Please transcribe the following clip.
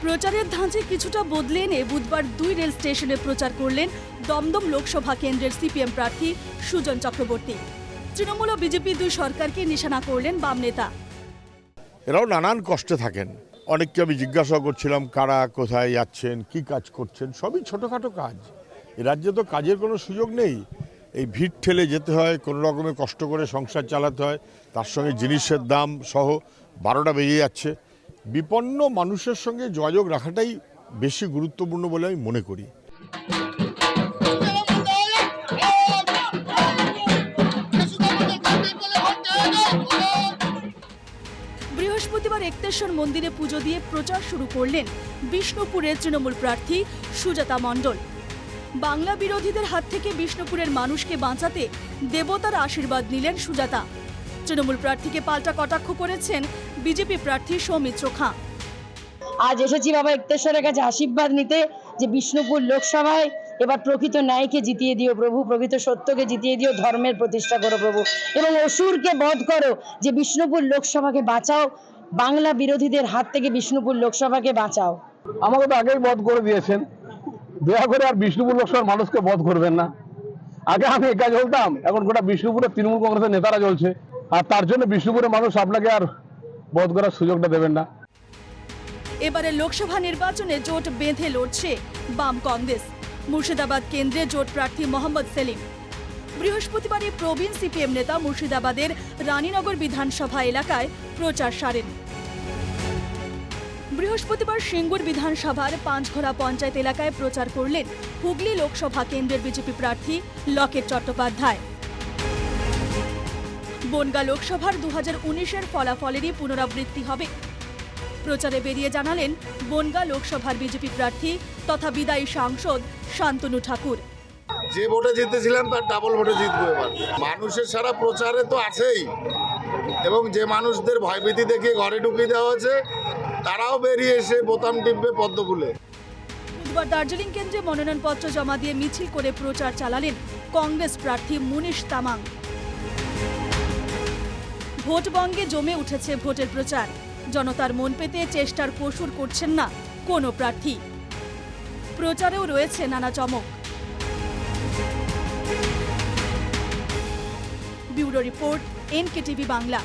প্রচারের ধাঁচে কিছুটা বদলে এনে বুধবার 2 রেল স্টেশনে প্রচার করলেন দমদম লোকসভা কেন্দ্রের সিপিএম প্রার্থী সুজন চক্রবর্তী। তৃণমূল ও বিজেপি দুই সরকারকে নিশানা করলেন বাম নেতা। এরাও নানান কষ্টে থাকেন। অনেককে আমি জিজ্ঞাসা করছিলাম কারা কোথায় যাচ্ছেন, কি কাজ করছেন। সবই ছোটোখাটো কাজ। এ রাজ্যে তো কাজের কোনো সুযোগ নেই। এই ভিড় ঠেলে যেতে হয়, কোনো রকমে কষ্ট করে সংসার চালাতে হয়, তার সঙ্গে জিনিসের দাম সহ 12টা বেজে যাচ্ছে। বিপন্ন মানুষের সঙ্গে যোগাযোগ রাখাটাই বেশি গুরুত্বপূর্ণ বলে আমি মনে করি। বৃহস্পতিবার একতেশ্বর মন্দিরে পুজো দিয়ে প্রচার শুরু করলেন বিষ্ণুপুরের তৃণমূল প্রার্থী সুজাতা মণ্ডল। বাংলা বিরোধীদের হাত থেকে বিষ্ণুপুরের মানুষকে বাঁচাতে দেবতার আশীর্বাদ নিলেন সুজাতা। তৃণমূল প্রার্থীকে পাল্টা কটাক্ষ করেছেন বিজেপি প্রার্থী সৌমিত্র খাঁ। আজ এসেছি বাবা একতেশ্বরের কাছে আশীর্বাদ নিতে যে বিষ্ণুপুর লোকসভায় এবার প্রকৃত ন্যায়কে জিতিয়ে দিও প্রভু, প্রকৃত সত্যকে জিতিয়ে দিও, ধর্মের প্রতিষ্ঠা করো প্রভু, এবং অসুরকে বধ করো, যে বিষ্ণুপুর লোকসভাকে বাঁচাও, বাংলা বিরোধীদের হাত থেকে বিষ্ণুপুর লোকসভাকে বাঁচাও। আমাকে তো আগেই বধ করে দিয়েছেন, দয়া করে আর বিষ্ণুপুর লোকসভার মানুষকে বধ করবেন না। আগে আমি একা চলতাম, এখন গোটা বিষ্ণুপুরের তৃণমূল কংগ্রেসের নেতারা চলছে, আর তার জন্য বিষ্ণুপুরের মানুষ আপনাকে আর বধ করার সুযোগটা দেবেন না। এবারে লোকসভা নির্বাচনে জোট বেঁধে লড়ছে বাম কংগ্রেস। মুর্শিদাবাদ কেন্দ্রে জোট প্রার্থী মোহাম্মদ সেলিম। বৃহস্পতিবার প্রবীণ সিপিএম নেতা মুর্শিদাবাদের রানীনগর বিধানসভা এলাকায় প্রচার সারেন। বৃহস্পতিবার সিঙ্গুর বিধানসভার পাঁচঘোড়া পঞ্চায়েত এলাকায় প্রচার করলেন হুগলি লোকসভা কেন্দ্রের বিজেপি প্রার্থী লকেট চট্টোপাধ্যায়। বনগাঁ লোকসভার 2019-এর ফলাফলেরই পুনরাবৃত্তি হবে। প্রচারে বেরিয়ে জানালেন বনগাঁ লোকসভার বিজেপি প্রার্থী তথা বিদায়ী সাংসদ শান্তনু ঠাকুর। যে ভোটে জিতেছিলাম তার ডাবল ভোটে জিতবো এবার। মানুষের সারা প্রচারে তো আছেই, এবং যে মানুষদের ভয়ভীতি দেখে ঘরে ঢুকিয়ে দেওয়া হয়েছে তারাও বেরিয়ে এসে বোতাম টিপবে পদ্ম ফুলে। বুধবার দার্জিলিং কেন্দ্রে মনোনয়নপত্র জমা দিয়ে মিছিল করে প্রচার চালালেন কংগ্রেস প্রার্থী মুনিশ তামাং। ভোটবঙ্গে জমে উঠেছে ভোটের প্রচার। জনতার মন পেতে চেষ্টার কসুর করছেন না কোনো প্রার্থী। প্রচারেও রয়েছে নানা চমক। Bureau report, NKTV Bangla.